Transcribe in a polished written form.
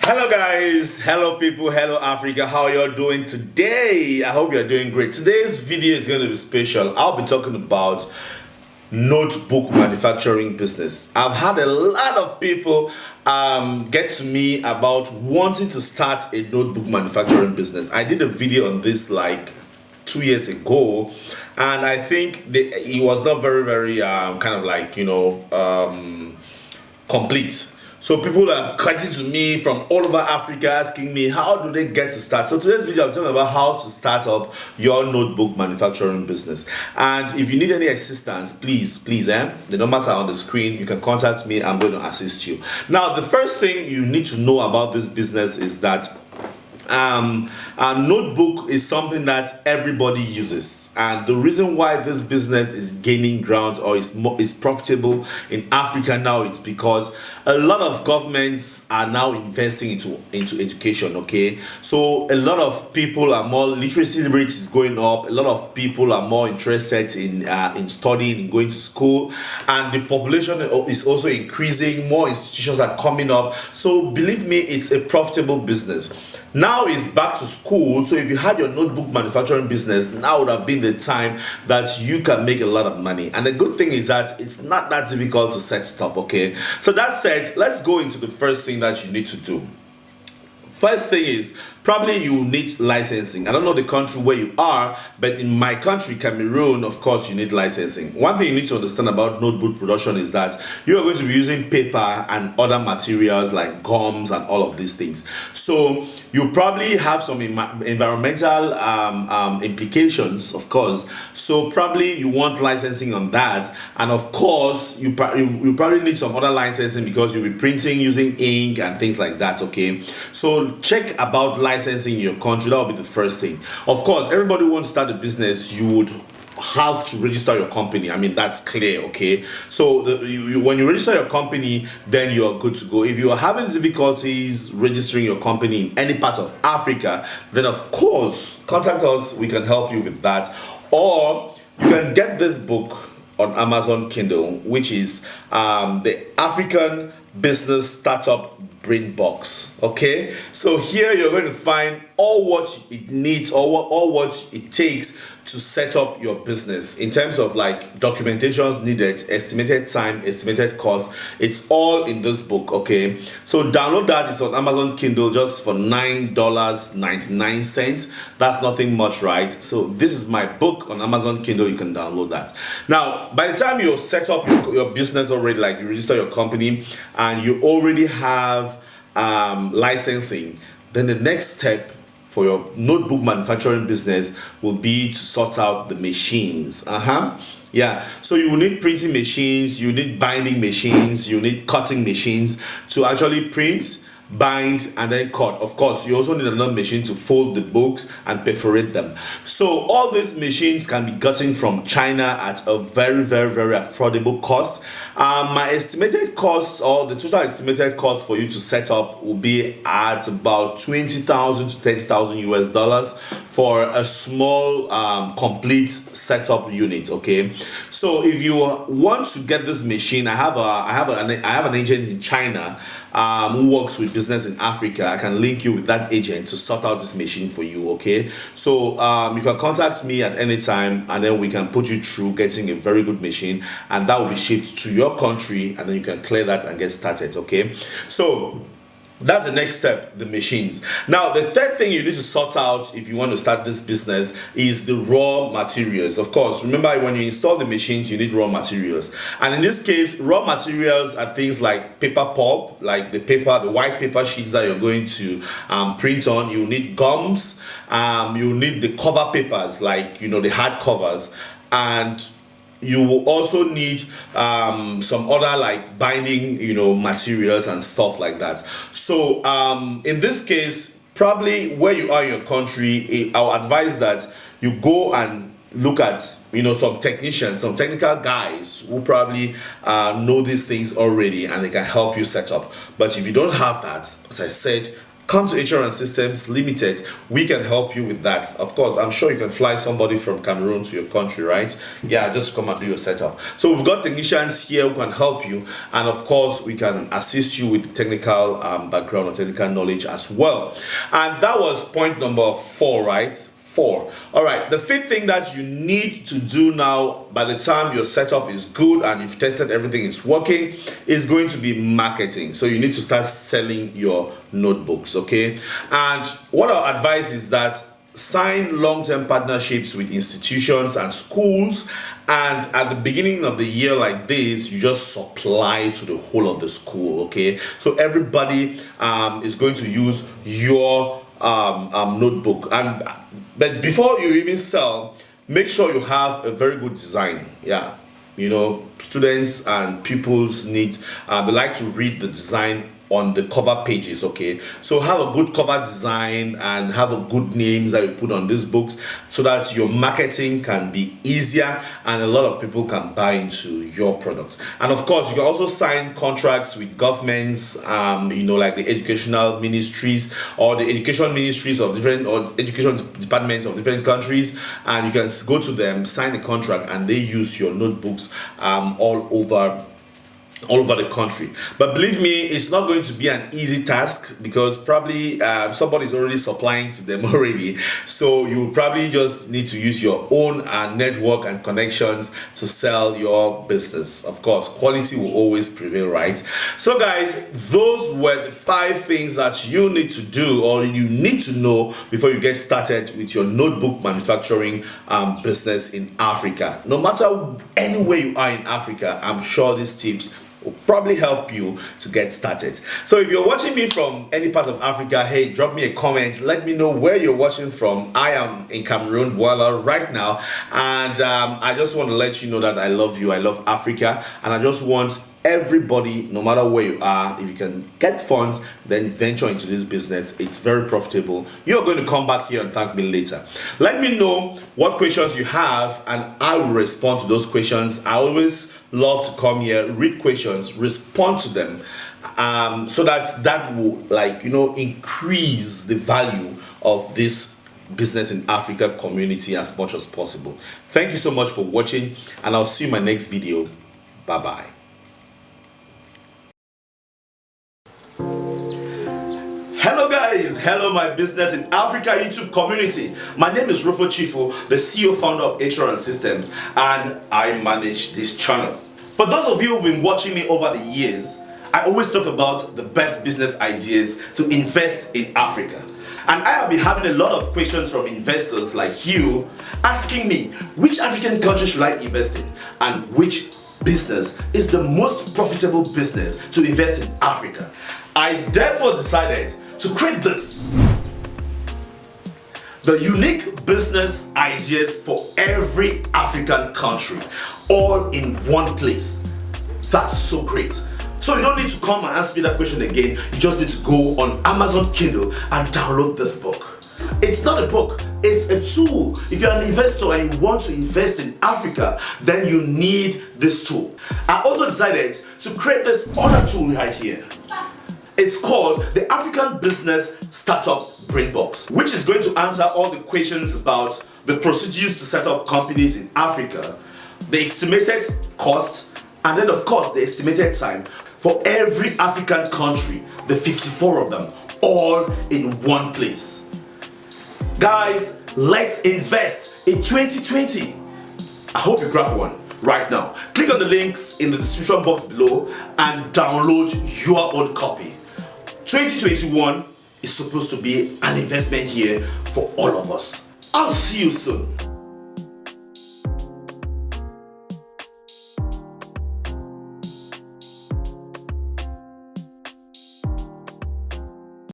Hello guys, hello people, hello Africa, how you're doing today? I hope you're doing great. Today's video is going to be special. I'll be talking about notebook manufacturing business. I've had a lot of people get to me about wanting to start a notebook manufacturing business. I did a video on this like 2 years ago, and I think it was not very kind of like complete. So people are cutting to me from all over Africa asking me how do they get to start. So today's video I'm talking about how to start up your notebook manufacturing business. And if you need any assistance, please the numbers are on the screen. You can contact me. I'm going to assist you. Now the first thing you need to know about this business is that a notebook is something that everybody uses, and the reason why this business is gaining ground or is profitable in Africa now, it's because a lot of governments are now investing into education. Okay, so a lot of people are more, literacy rate is going up, a lot of people are more interested in studying, in going to school, and the population is also increasing. More institutions are coming up, so believe me, it's a profitable business. Now it's back to school, so if you had your notebook manufacturing business, now would have been the time that you can make a lot of money. And the good thing is that it's not that difficult to set it up. Okay, so that said, let's go into the first thing that you need to do. First thing is, probably you need licensing. I don't know the country where you are, but in my country, Cameroon, of course, you need licensing. One thing you need to understand about notebook production is that you are going to be using paper and other materials like gums and all of these things. So you probably have some environmental implications, of course. So probably you want licensing on that. And of course, you probably need some other licensing because you'll be printing using ink and things like that, okay? So check about licensing in your country. That will be the first thing. Of course, everybody wants to start a business. You would have to register your company. I mean, that's clear, okay? So when you register your company, then you are good to go. If you are having difficulties registering your company in any part of Africa, then of course contact us. We can help you with that. Or you can get this book on Amazon Kindle, which is the African Business Startup BRAINBOX. Okay, so here you're going to find all what it needs, or all what it takes to set up your business in terms of like documentations needed, estimated time, estimated cost. It's all in this book. Okay, so download that. It's on Amazon Kindle just for $9.99. That's nothing much, right? So this is my book on Amazon Kindle. You can download that. Now by the time you set up your business already, like you register your company and you already have licensing, then the next step for your notebook manufacturing business will be to sort out the machines. Yeah, so you will need printing machines, you need binding machines, you need cutting machines to actually print, bind, and then cut. Of course, you also need another machine to fold the books and perforate them. So all these machines can be gotten from China at a very affordable cost. My estimated cost, or the total estimated cost for you to set up, will be at about $20,000 to $30,000 for a small complete setup unit. Okay, so if you want to get this machine, I have an agent in China who works with business in Africa. I can link you with that agent to sort out this machine for you. Okay, so you can contact me at any time, and then we can put you through getting a very good machine, and that will be shipped to your country, and then you can clear that and get started. Okay, so that's the next step, the machines. Now the third thing you need to sort out if you want to start this business is the raw materials. Of course, remember, when you install the machines, you need raw materials, and in this case, raw materials are things like paper pulp, like the white paper sheets that you're going to print on. You need gums, you need the cover papers, like the hard covers, and you will also need some other like binding materials and stuff like that. So in this case, probably where you are in your country, I'll advise that you go and look at some technicians, some technical guys who probably know these things already, and they can help you set up. But if you don't have that, as I said, come to HR and Systems Limited. We can help you with that. Of course, I'm sure you can fly somebody from Cameroon to your country, right? Yeah, just come and do your setup. So we've got technicians here who can help you, and of course we can assist you with technical background or technical knowledge as well. And that was point number 4, right? 4. All right, the 5th thing that you need to do now, by the time your setup is good and you've tested everything is working, is going to be marketing. So you need to start selling your notebooks, okay? And what I'll advise is that sign long-term partnerships with institutions and schools, and at the beginning of the year like this, you just supply to the whole of the school, okay? So everybody is going to use your notebook. But before you even sell, make sure you have a very good design. Yeah, you know, students and pupils need they like to read the design on the cover pages, okay? So have a good cover design and have a good names that you put on these books, so that your marketing can be easier and a lot of people can buy into your product. And of course, you can also sign contracts with governments, you know, like the educational ministries or the education ministries of different, or education departments of different countries, and you can go to them, sign a contract, and they use your notebooks all over the country. But believe me, it's not going to be an easy task, because probably somebody's already supplying to them already. So you probably just need to use your own network and connections to sell your business. Of course, quality will always prevail, right? So guys, those were the 5 things that you need to do, or you need to know, before you get started with your notebook manufacturing business in Africa. No matter anywhere you are in Africa, I'm sure these tips will probably help you to get started. So if you're watching me from any part of Africa, hey, drop me a comment, let me know where you're watching from. I am in Cameroon, Douala, right now, and I just want to let you know that I love you, I love Africa, and I just want everybody, no matter where you are, if you can get funds, then venture into this business. It's very profitable. You're going to come back here and thank me later. Let me know what questions you have, and I will respond to those questions. I always love to come here, read questions, respond to them, so that will, like, you know, increase the value of this business in Africa community as much as possible. Thank you so much for watching, and I'll see you in my next video. Bye bye. Hello guys, hello my business in Africa YouTube community. My name is Rufo Chifu, the CEO founder of HR and Systems, and I manage this channel. For those of you who've been watching me over the years, I always talk about the best business ideas to invest in Africa. And I have been having a lot of questions from investors like you, asking me which African country should I invest in, and which business is the most profitable business to invest in Africa. I therefore decided to create this: the unique business ideas for every African country, all in one place. That's so great. So you don't need to come and ask me that question again. You just need to go on Amazon Kindle and download this book. It's not a book, it's a tool. If you're an investor and you want to invest in Africa, then you need this tool. I also decided to create this other tool right here. It's called the African Business Startup BRAINBOX, which is going to answer all the questions about the procedures to set up companies in Africa, the estimated cost, and then of course the estimated time for every African country, the 54 of them, all in one place. Guys, let's invest in 2020. I hope you grab one right now. Click on the links in the description box below and download your own copy. 2021 is supposed to be an investment year for all of us. I'll see you soon.